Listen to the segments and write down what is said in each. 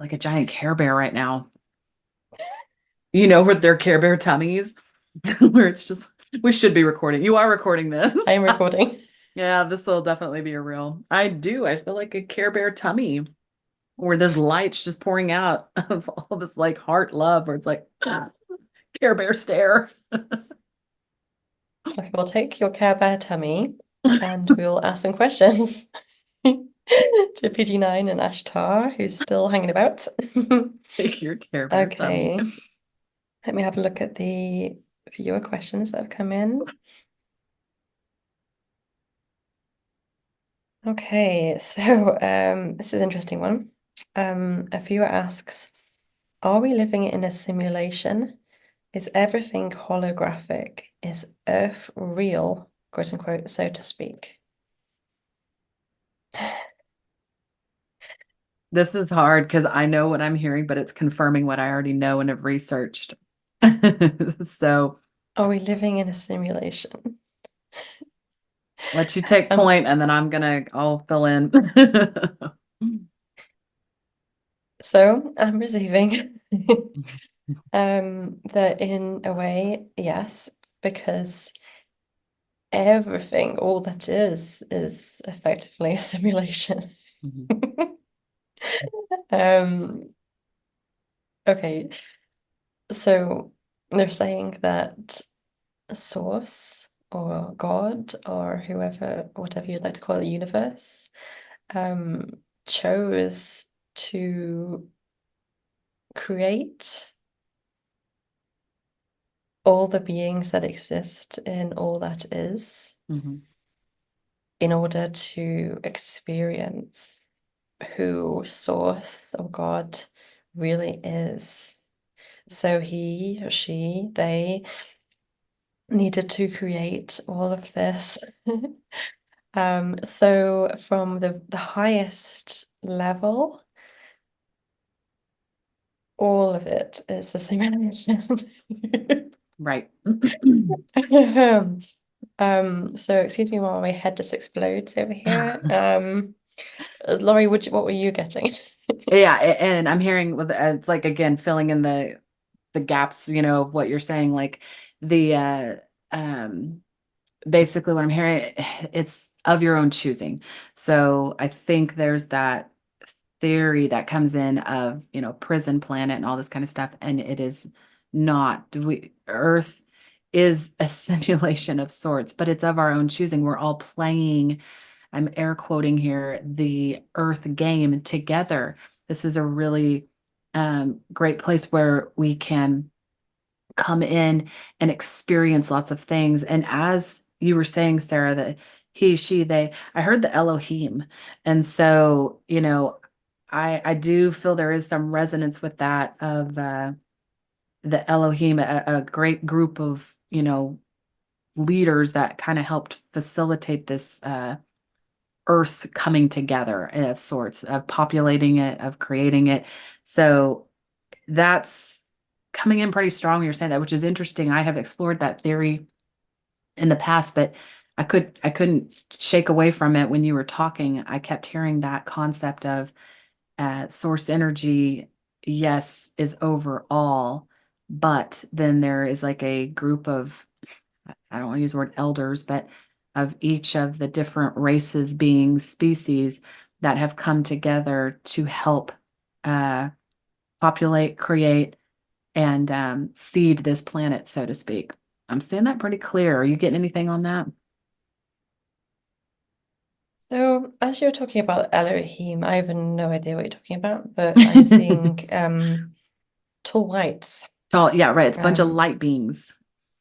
like a giant Care Bear right now, you know, with their Care Bear tummies, where it's just, we should be recording. You are recording this. I am recording. Yeah, this will definitely be a real. I do. I feel like a Care Bear tummy where this light's just pouring out of all this like heart love, where it's like Care Bear stare. Okay, we'll take your Care Bear tummy and we'll ask some questions to PG9 and Ashtar, who's still hanging about. Take your Care Bear tummy. Okay, let me have a look at the viewer questions that have come in. Okay, so this is an interesting one. A viewer asks, are we living in a simulation? Is everything holographic? Is Earth real, quote unquote, so to speak? This is hard because I know what I'm hearing, but it's confirming what I already know and have researched. So Are we living in a simulation? let you take Um, point and then I'll fill in. so I'm receiving that in a way, yes, because everything, all that is effectively a simulation. Mhm. Um, okay, so they're saying that a source or God or whoever, whatever you'd like to call it, the universe, chose to create all the beings that exist in all that is Mhm. in order to experience who Source or God really is. So he or she, they needed to create all of this. So from the highest level, all of it is a simulation. Right. So excuse me while my head just explodes over here. Laurie, what were you getting? Yeah, and I'm hearing with it's like again filling in the gaps, you know, of what you're saying, like the um basically what I'm hearing, it's of your own choosing. So I think there's that theory that comes in of, you know, prison planet and all this kind of stuff, and it is not. Earth is a simulation of sorts, but it's of our own choosing. We're all playing, I'm air quoting here, the Earth game together. This is a really great place where we can come in and experience lots of things. And as you were saying, Sarah, that he, she, they, I heard the Elohim. And so, you know, I do feel there is some resonance with that of the Elohim, a great group of, you know, leaders that kind of helped facilitate this earth coming together of sorts, of populating it, of creating it. So that's coming in pretty strong when you're saying that, which is interesting. I have explored that theory in the past, but I couldn't shake away from it when you were talking. I kept hearing that concept of source energy, yes, is overall, but then there is like a group of, I don't want to use the word elders, but of each of the different races, beings, species that have come together to help uh, populate, create, and seed this planet, so to speak. I'm saying that pretty clear. Are you getting anything on that? So as you're talking about Elohim, I have no idea what you're talking about, but I'm seeing tall whites. Oh, yeah, right. It's a bunch of Um, light beings.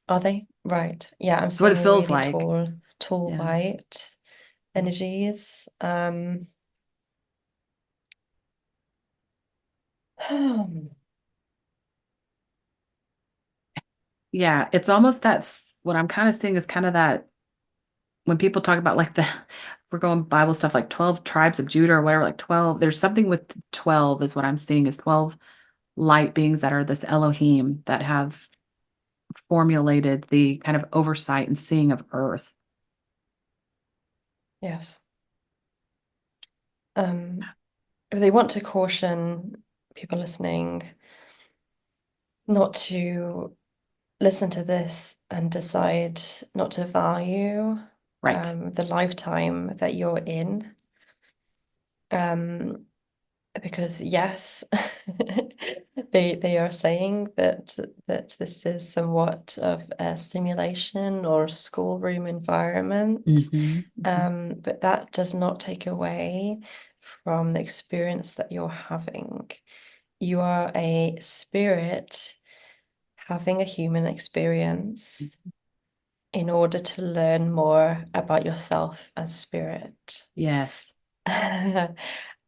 are they? Right. Yeah, I'm It's what it seeing feels really like. tall Yeah. white energies. Yeah, it's almost that's what I'm kind of seeing is kind of that when people talk about like we're going Bible stuff like 12 tribes of Judah or whatever, like 12, there's something with 12 is what I'm seeing is 12 light beings that are this Elohim that have formulated the kind of oversight and seeing of Earth. Yes. If they want to caution people listening not to listen to this and decide not to value Right. the lifetime that you're in. Because yes, they are saying that this is somewhat of a simulation or schoolroom environment, Hmm. Hmm. but that does not take away from the experience that you're having. You are a spirit having a human experience in order to learn more about yourself as spirit. Yes.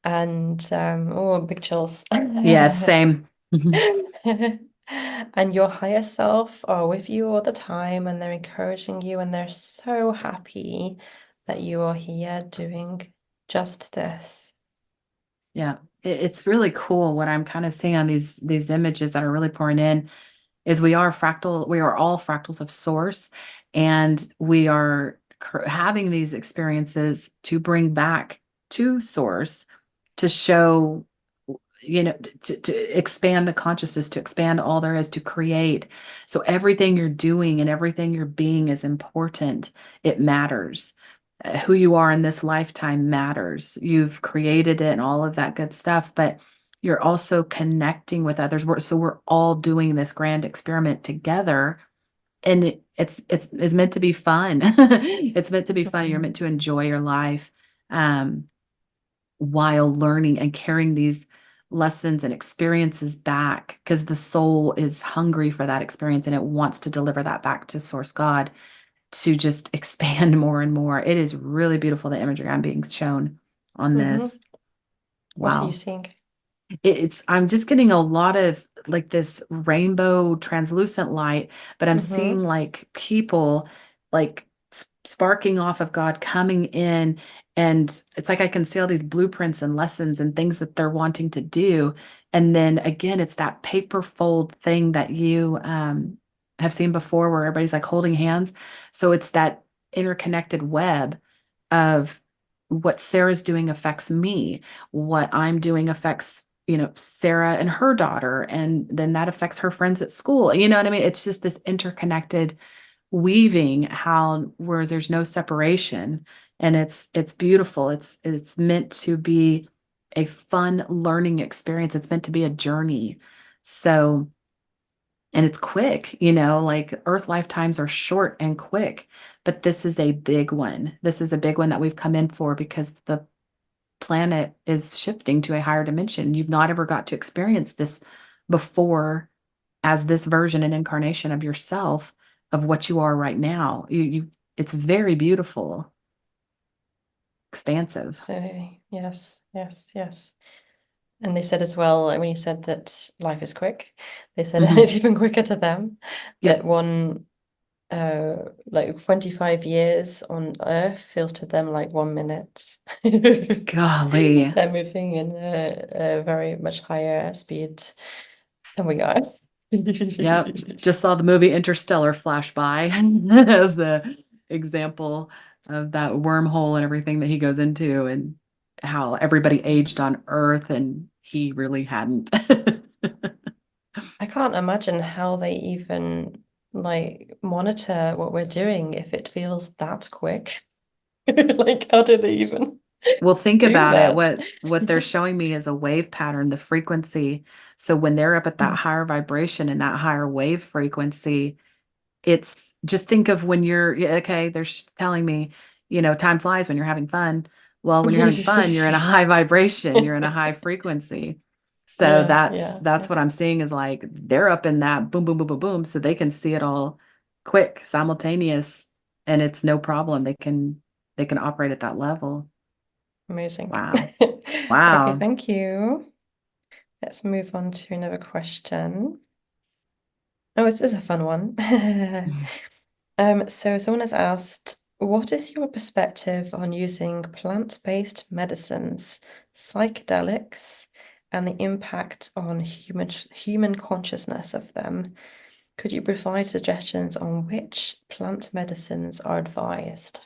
And oh, big chills. Yes, same. Mhm. And your higher self are with you all the time, and they're encouraging you, and they're so happy that you are here doing just this. Yeah. It's really cool what I'm kind of seeing on these images that are really pouring in is we are all fractals of source, and we are having these experiences to bring back to source to show, to expand the consciousness, to expand all there is to create. So everything you're doing and everything you're being is important. It matters. Who you are in this lifetime matters. You've created it and all of that good stuff, but you're also connecting with others. So we're all doing this grand experiment together, and it's meant to be fun. It's meant to be fun. You're Mhm. meant to enjoy your life. Um, while learning and carrying these lessons and experiences back, because the soul is hungry for that experience and it wants to deliver that back to source God to just expand more and more. It is really beautiful, the imagery I'm being shown on Mhm. this. What are you Wow. seeing? It's I'm just getting a lot of like this rainbow translucent light, but I'm seeing Mm-hmm. like people like sparking off of God coming in, and it's like I can see all these blueprints and lessons and things that they're wanting to do. And then again, it's that paper fold thing that you have seen before where everybody's like holding hands. So it's that interconnected web of what Sarah's doing affects me, what I'm doing affects, Sarah and her daughter, and then that affects her friends at school. You know what I mean? It's just this interconnected weaving, how where there's no separation, and it's beautiful. It's meant to be a fun learning experience. It's meant to be a journey. So, and it's quick, like Earth lifetimes are short and quick, but this is a big one. This is a big one that we've come in for because the planet is shifting to a higher dimension. You've not ever got to experience this before as this version and incarnation of yourself, of what you are right now. It's very beautiful, expansive. Absolutely. Yes, yes, yes. And they said as well, like, when you said that life is quick, they said Hmm. it's even quicker to them that Yep. like 25 years on Earth feels to them like 1 minute. They're Golly. moving in a very much higher speed than we are. Yep. Just saw the movie Interstellar flash by as the example of that wormhole and everything that he goes into, and how everybody aged Yes. on Earth and he really hadn't. I can't imagine how they even like monitor what we're doing if it feels that quick. Like, how do they even Well, think do about it. that? What they're showing me is a wave pattern, the frequency. So when they're up at that higher vibration and that higher wave frequency, it's just think of when you're, yeah, okay, they're telling me, time flies when you're having fun. Well, when you're having fun, you're in a high vibration, you're in a high frequency. So Yeah, that's yeah, that's yeah. what I'm seeing is like they're up in that boom, boom, boom, boom, boom, so they can see it all quick, simultaneous, and it's no problem. They can operate at that level. Amazing. Wow. Okay, Wow. thank you. Let's move on to another question. Oh, this is a fun one. So someone has asked, what is your perspective on using plant-based medicines, psychedelics, and the impact on human consciousness of them? Could you provide suggestions on which plant medicines are advised?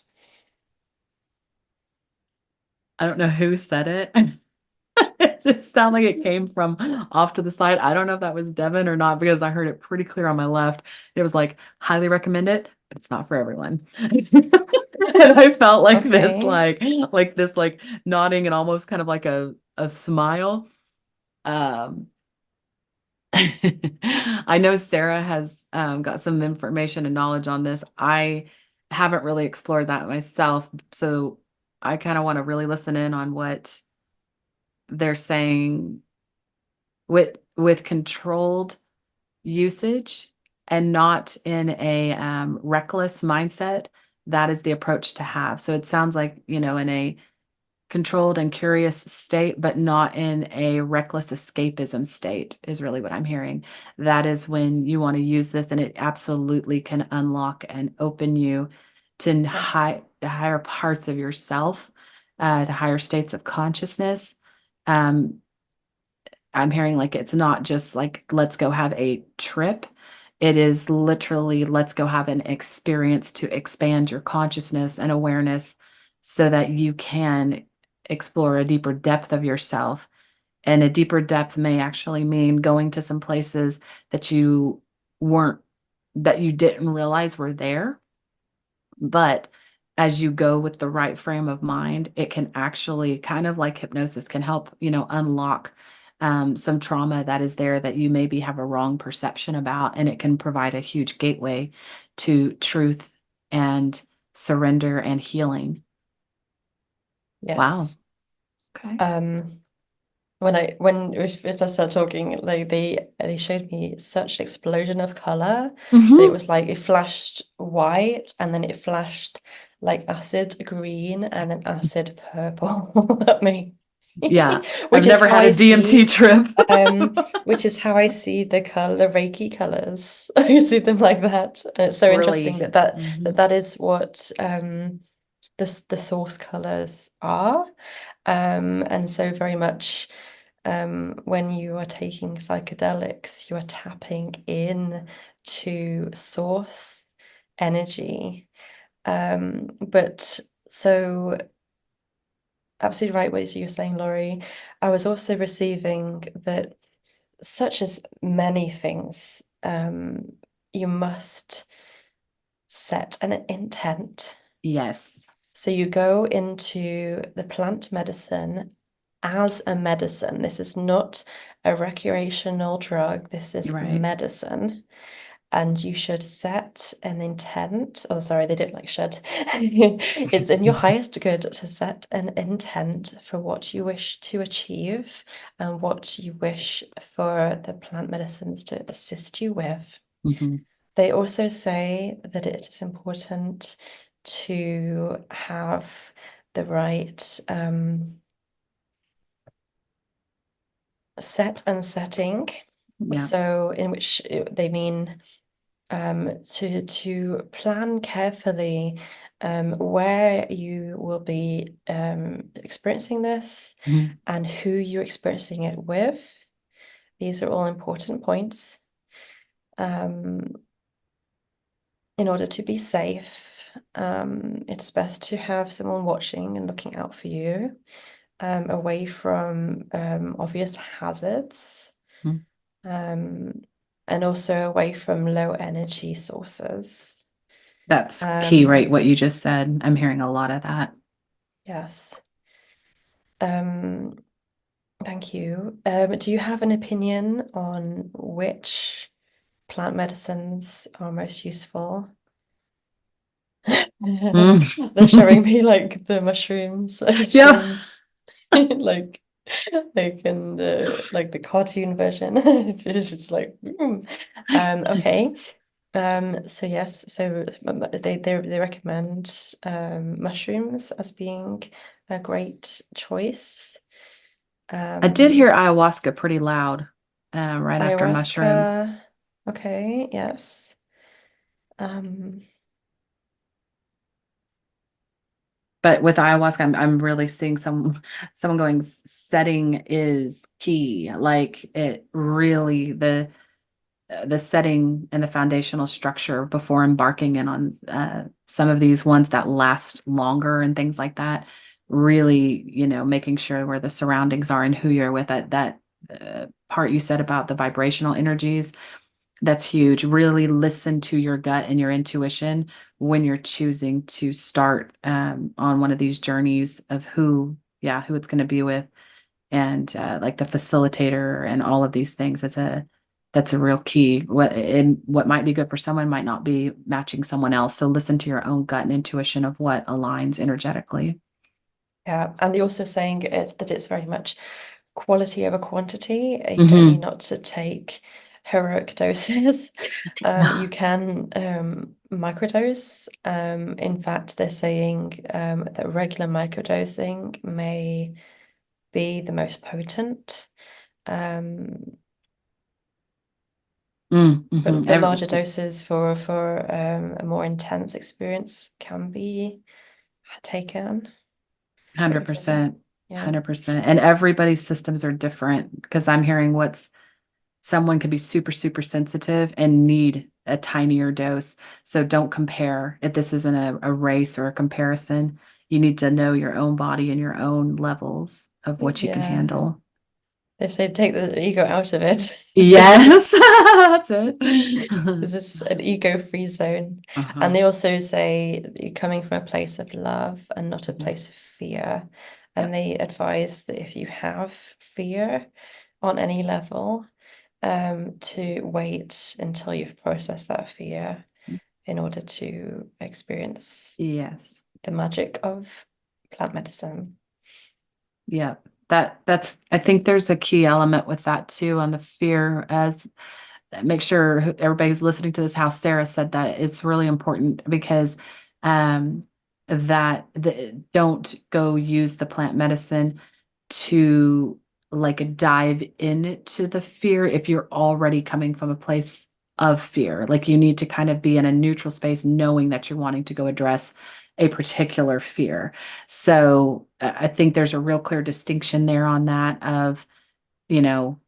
I don't know who said it. It just sounded like it came from off to the side. I don't know if that was Devin or not because I heard it pretty clear on my left. It was like, highly recommend it, but it's not for everyone. And I felt Okay. like this, like nodding and almost kind of like a smile. Um, I know Sarah has got some information and knowledge on this. I haven't really explored that myself, so I kind of want to really listen in on what they're saying with controlled usage and not in a reckless mindset. That is the approach to have. So it sounds like, in a controlled and curious state, but not in a reckless escapism state, is really what I'm hearing. That is when you want to use this, and it absolutely can unlock and open you to Yes. higher parts of yourself, to higher states of consciousness. Um, I'm hearing like it's not just like, let's go have a trip. It is literally, let's go have an experience to expand your consciousness and awareness so that you can explore a deeper depth of yourself. And a deeper depth may actually mean going to some places that weren't, that you didn't realize were there. But as you go with the right frame of mind, it can actually kind of like hypnosis can help, unlock some trauma that is there that you maybe have a wrong perception about. And it can provide a huge gateway to truth and surrender and healing. Wow. Yes. Okay. Um, when we first started talking, like they showed me such an explosion of color that it Hmm. was like it flashed white and then it flashed like acid green and then acid purple at me. Yeah. I've Which is never how had a I DMT see trip. which is how I see the color Reiki colors. I see them like that. And it's so interesting Really. that that Hmm. that, that is what the source colors are. And so very much when you are taking psychedelics, you are tapping in to source energy. But so absolutely right what you're saying, Laurie. I was also receiving that such as many things, you must set an intent. Yes. So you go into the plant medicine as a medicine. This is not a recreational drug. This is Right. medicine. And you should set an intent. Oh, sorry, they didn't like should. It's in your highest good to set an intent for what you wish to achieve and what you wish for the plant medicines to assist you with. Hmm. They also say that it is important to have the right set and setting. Yeah. So, in which they mean to plan carefully where you will be experiencing this Mhm. and who you're experiencing it with. These are all important points. Um, in order to be safe, it's best to have someone watching and looking out for you, away from obvious hazards, Mhm. um, and also away from low energy sources. That's key, right? Um, What you just said. I'm hearing a lot of that. yes. Um, thank you. Do you have an opinion on which plant medicines are most useful? Mm. They're showing me like the mushrooms, Yeah. shrooms, like in the like the cartoon version. It's just like okay. So yes, so they recommend mushrooms as being a great choice. I did Um, hear ayahuasca pretty loud, right after mushrooms. ayahuasca, okay, yes. Um, But with ayahuasca, I'm really seeing someone going, setting is key. Like it really, the setting and the foundational structure before embarking in on some of these ones that last longer and things like that really, making sure where the surroundings are and who you're with. That part you said about the vibrational energies, that's huge. Really listen to your gut and your intuition when you're choosing to start on one of these journeys of who it's going to be with, and like the facilitator and all of these things. That's a real key. What might be good for someone might not be matching someone else. So listen to your own gut and intuition of what aligns energetically. Yeah, and they're also saying that it's very much quality over quantity. You don't need Hmm. not to take heroic doses. You can microdose. In fact, they're saying that regular microdosing may be the most potent. Um, but larger doses for a more intense experience can be taken. Very interesting. 100%, Yeah. 100%. And everybody's systems are different, because I'm hearing someone could be super, super sensitive and need a tinier dose. So don't compare. If this isn't a race or a comparison, you need to know your own body and your own levels of what you can Yeah. handle. They say take the ego out of it. Yes, that's it. This is an ego-free zone. Uh-huh. And they also say that you're coming from a place of love and not a place of fear. And Yep. they advise that if you have fear on any level, to wait until you've processed that fear in order to experience Yes. the magic of plant medicine. Yeah. That's I think there's a key element with that too, on the fear, as make sure everybody who's listening to this, how Sarah said that it's really important, because um don't go use the plant medicine to like dive into the fear if you're already coming from a place of fear. Like, you need to kind of be in a neutral space knowing that you're wanting to go address a particular fear. So I think there's a real clear distinction there on that of, you know,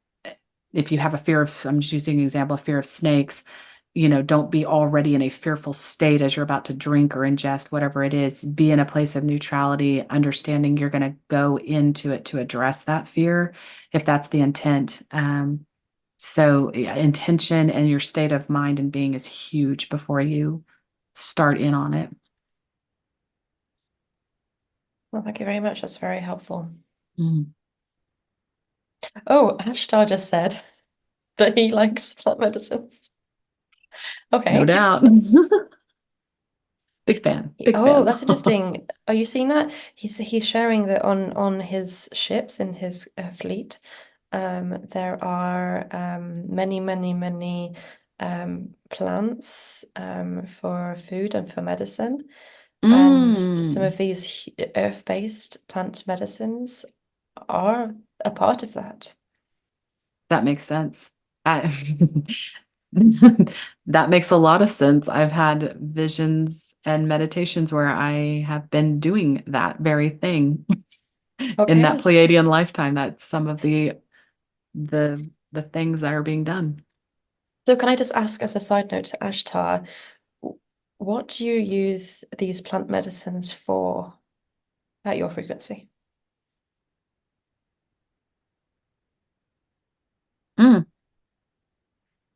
if you have a fear of, I'm just using an example, of fear of snakes, don't be already in a fearful state as you're about to drink or ingest whatever it is. Be in a place of neutrality, understanding you're going to go into it to address that fear, if that's the intent. So yeah, intention and your state of mind and being is huge before you start in on it. Well, thank you very much. That's very helpful. Mm, Oh, Ashtar just said that he likes plant medicines. no Okay. doubt. Big fan, big Oh, fan. that's interesting. Are you seeing that? He's sharing that on his ships in his fleet. There are many plants for food and for medicine, and some Mm, of these earth-based plant medicines are a part of that. that makes sense. I, that makes a lot of sense. I've had visions and meditations where I have been doing that very thing in that Okay. Pleiadian lifetime. That's some of the things that are being done. So can I just ask as a side note to Ashtar, what do you use these plant medicines for at your frequency? Mm,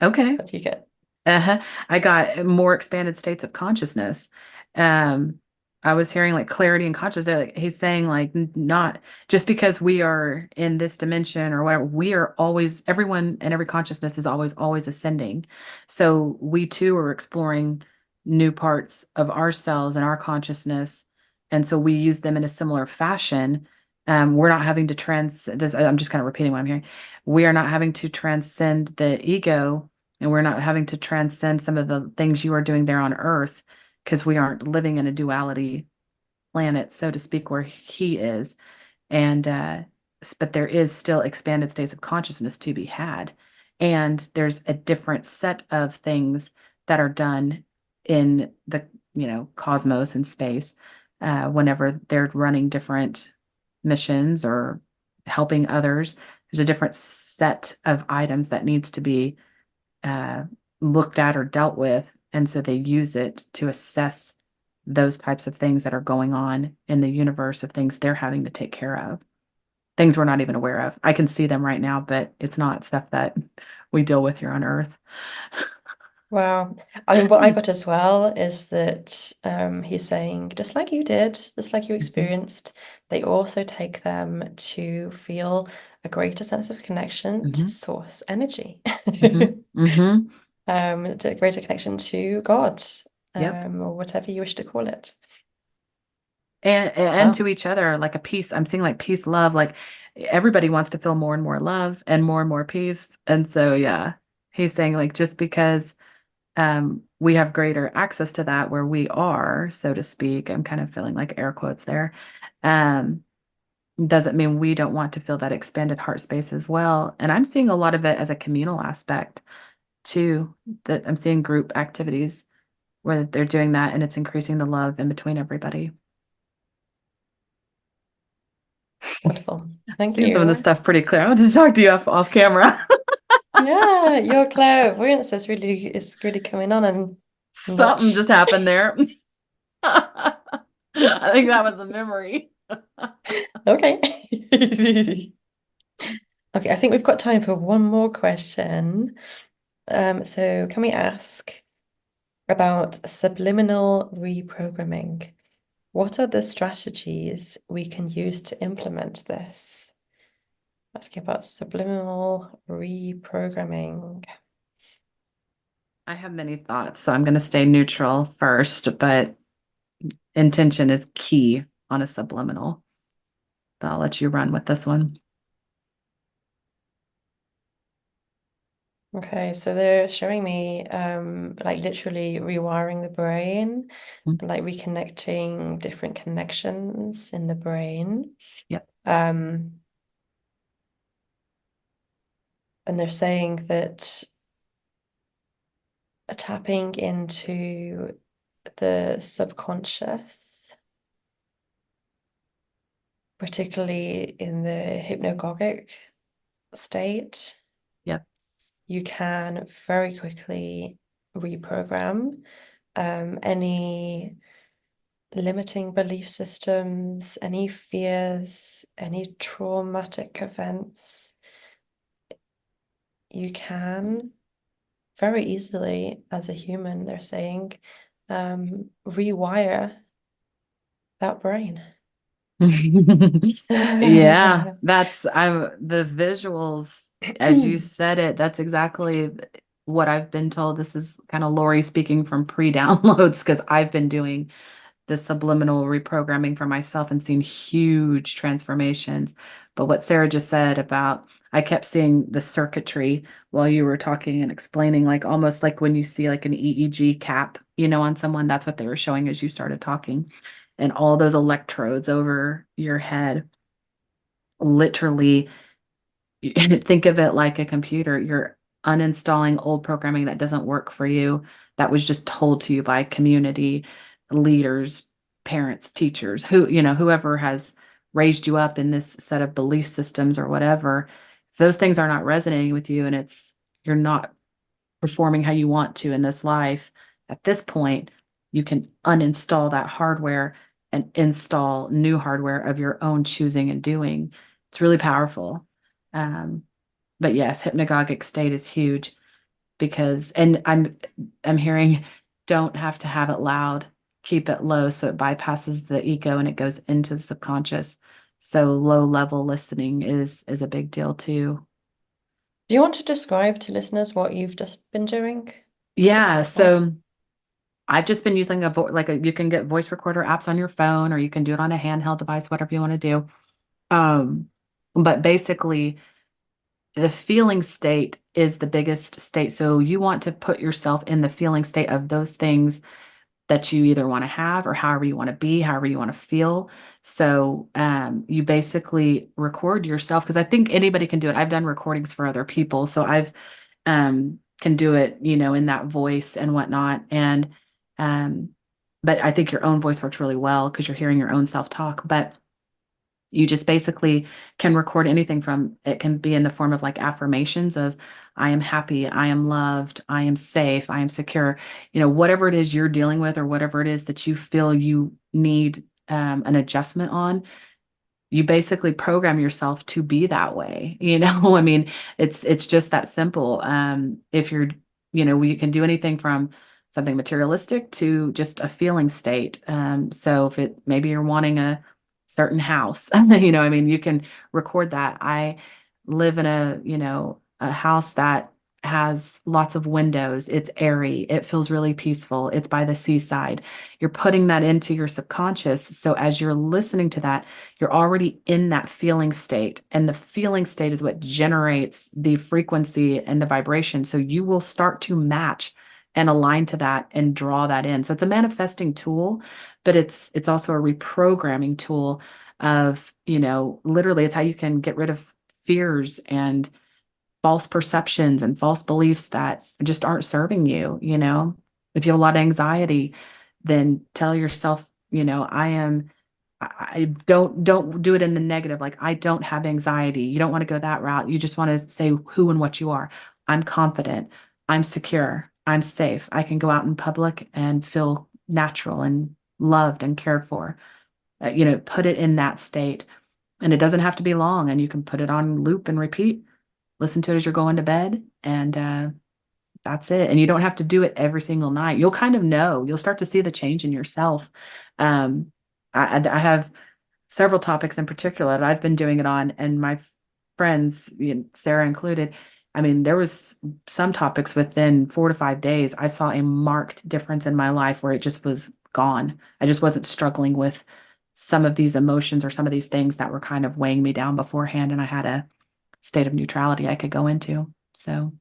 okay. What do you get? Uh-huh. I got more expanded states of consciousness. Um, I was hearing like clarity and consciousness. Like he's saying, like, not just because we are in this dimension or whatever, we are always, everyone and every consciousness is always ascending. So we too are exploring new parts of ourselves and our consciousness. And so we use them in a similar fashion. We're not having to I'm just kind of repeating what I'm hearing. We are not having to transcend the ego, and we're not having to transcend some of the things you are doing there on Earth, because we aren't living in a duality planet, so to speak, where he is. And but there is still expanded states of consciousness to be had. And there's a different set of things that are done in the, cosmos and space, whenever they're running different missions or helping others. There's a different set of items that needs to be uh, looked at or dealt with. And so they use it to assess those types of things that are going on in the universe of things they're having to take care of. Things we're not even aware of. I can see them right now, but it's not stuff that we deal with here on Earth. Wow. I mean, what I got as well is that he's saying, just like you did, just like you Mhm, experienced, they also take them to feel a greater sense of connection to mhm, source energy, mhm, mhm. to a greater connection to God, Yep. or whatever you wish to call it. And Wow. to each other, like a peace. I'm seeing like peace, love. Like everybody wants to feel more and more love and more peace. And so, yeah, he's saying like just because we have greater access to that where we are, so to speak. I'm kind of feeling like air quotes there. Um, doesn't mean we don't want to feel that expanded heart space as well. And I'm seeing a lot of it as a communal aspect too, that I'm seeing group activities where they're doing that and it's increasing the love in between everybody. Wonderful. Thank Seeing some of this you. stuff pretty clear. I want to talk to you off camera. Yeah, your clairvoyance is really coming on and Something notch. just happened there. I think that was a memory. Okay. Okay, I think we've got time for one more question. So can we ask about subliminal reprogramming? What are the strategies we can use to implement this? Asking about subliminal reprogramming. I have many thoughts, so I'm going to stay neutral first, but intention is key on a subliminal. But I'll let you run with this one. Okay, so they're showing me like literally rewiring the brain, Mm, like reconnecting different connections in the brain. yep, Um, and they're saying that tapping into the subconscious, particularly in the hypnagogic state, yep, you can very quickly reprogram any limiting belief systems, any fears, any traumatic events. You can very easily, as a human, they're saying, rewire that brain. Yeah, that's I'm the visuals as you said it, that's exactly what I've been told. This is kind of Lori speaking from pre-downloads because I've been doing the subliminal reprogramming for myself and seen huge transformations. But what Sarah just said about, I kept seeing the circuitry while you were talking and explaining, like almost like when you see like an EEG cap, on someone, that's what they were showing as you started talking. And all those electrodes over your head, literally think of it like a computer. You're uninstalling old programming that doesn't work for you, that was just told to you by community leaders, parents, teachers, whoever has raised you up in this set of belief systems or whatever. If those things are not resonating with you and you're not performing how you want to in this life, at this point, you can uninstall that hardware and install new hardware of your own choosing and doing. It's really powerful. Um, but yes, hypnagogic state is huge because, and I'm hearing don't have to have it loud, keep it low so it bypasses the ego and it goes into the subconscious. So low level listening is a big deal too. Do you want to describe to listeners what you've just been doing? Yeah, Oh, so I've just been using you can get voice recorder apps on your phone or you can do it on a handheld device, whatever you want to do. Um, but basically the feeling state is the biggest state. So you want to put yourself in the feeling state of those things that you either want to have or however you want to be, however you want to feel. So you basically record yourself because I think anybody can do it. I've done recordings for other people, so I've can do it, in that voice and whatnot. And um, but I think your own voice works really well because you're hearing your own self-talk. But you just basically can record anything from it can be in the form of like affirmations of I am happy, I am loved, I am safe, I am secure. Whatever it is you're dealing with or whatever it is that you feel you need an adjustment on, you basically program yourself to be that way. I mean, it's just that simple. If you're, you can do anything from something materialistic to just a feeling state. So if maybe you're wanting a certain house, I mean, you can record that. I live in a house that has lots of windows. It's airy. It feels really peaceful. It's by the seaside. You're putting that into your subconscious. So as you're listening to that, you're already in that feeling state. And the feeling state is what generates the frequency and the vibration. So you will start to match and align to that and draw that in. So it's a manifesting tool, but it's also a reprogramming tool of, literally it's how you can get rid of fears and false perceptions and false beliefs that just aren't serving you. If you have a lot of anxiety, then tell yourself, I don't do it in the negative. Like, I don't have anxiety. You don't want to go that route. You just want to say who and what you are. I'm confident. I'm secure. I'm safe. I can go out in public and feel natural and loved and cared for. Put it in that state. And it doesn't have to be long. And you can put it on loop and repeat. Listen to it as you're going to bed. And that's it. And you don't have to do it every single night. You'll kind of know. You'll start to see the change in yourself. Um, I have several topics in particular that I've been doing it on, and my friends, Sarah included. I mean, there was some topics within 4 to 5 days. I saw a marked difference in my life where it just was gone. I just wasn't struggling with some of these emotions or some of these things that were kind of weighing me down beforehand, and I had a state of neutrality I could go into. So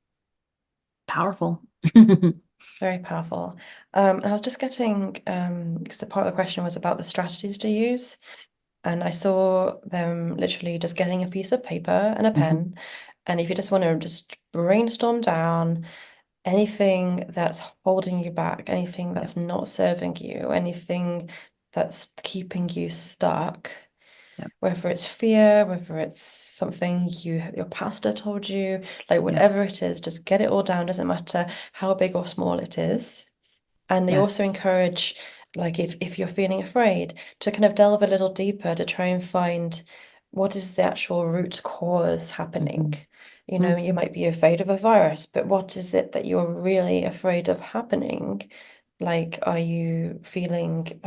powerful. Very powerful. I was just getting, because the part of the question was about the strategies to use. And I saw them literally just getting a piece of paper and a pen. And if you just want to just brainstorm down anything that's holding you back, anything Yep. that's not serving you, anything that's keeping you stuck, Yep. whether it's fear, whether it's something your pastor told you, like Yep. whatever it is, just get it all down, doesn't matter how big or small it is. And they also Yes. encourage, like, if you're feeling afraid, to kind of delve a little deeper to try and find what is the actual root cause happening. Mhm. You Mhm. might be afraid of a virus, but what is it that you're really afraid of happening? Like, are you feeling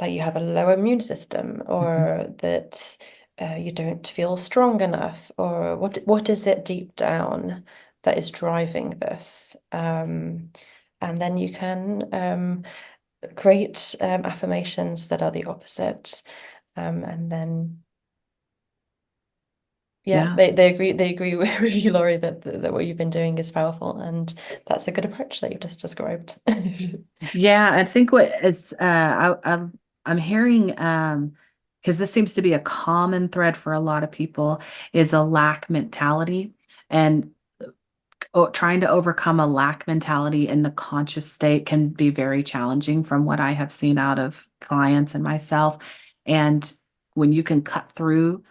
like you have a low immune system, Mhm. or that you don't feel strong enough, or what is it deep down that is driving this? And then you can create affirmations that are the opposite. And then yeah, Yeah. they agree with you, Laurie, that what you've been doing is powerful, and that's a good approach that you've just described. Yeah, I think what is I'm hearing because this seems to be a common thread for a lot of people is a lack mentality, and trying to overcome a lack mentality in the conscious state can be very challenging from what I have seen out of clients and myself. And when you can cut through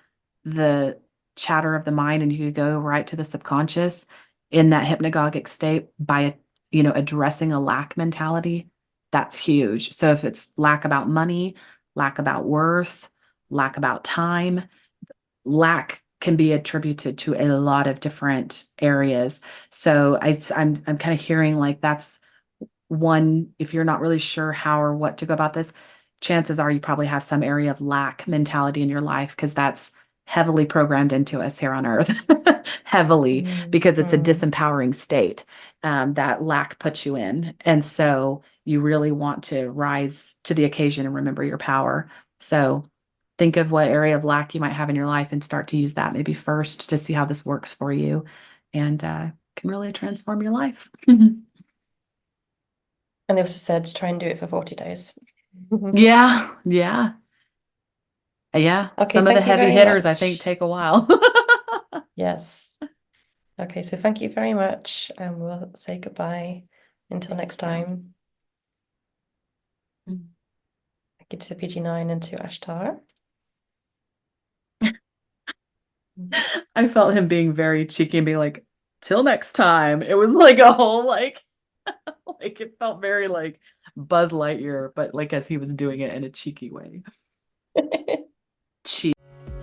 the chatter of the mind and you could go right to the subconscious in that hypnagogic state by, addressing a lack mentality, that's huge. So if it's lack about money, lack about worth, lack about time, lack can be attributed to a lot of different areas. So I'm kind of hearing like that's one, if you're not really sure how or what to go about this, chances are you probably have some area of lack mentality in your life because that's heavily programmed into us here on earth, heavily, because it's a Mm. disempowering state that lack puts you in. And so you really want to rise to the occasion and remember your power. So think of what area of lack you might have in your life and start to use that maybe first to see how this works for you and can really transform your life. And they also said try and do it for 40 days. Yeah, yeah, yeah. Okay, Some of the thank you heavy very hitters, I think, much. take a while. Yes. Okay, so thank you very much, and we'll say goodbye until next Thanks, Cal. time. Thank you to PG9 and to Ashtar. I felt him being very cheeky and being like, till next time. It was like a whole like like it felt very like Buzz Lightyear, but like as he was doing it in a cheeky way.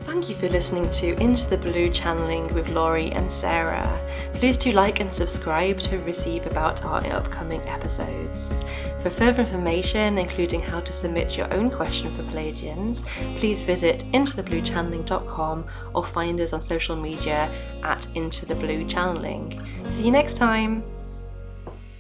Thank you for listening to Into the Blue Channeling with Laurie and Sarah. Please do like and subscribe to receive about our upcoming episodes. For further information, including how to submit your own question for Pleiadians, please visit intothebluechanneling.com or find us on social media at Into the Blue Channeling. See you next time!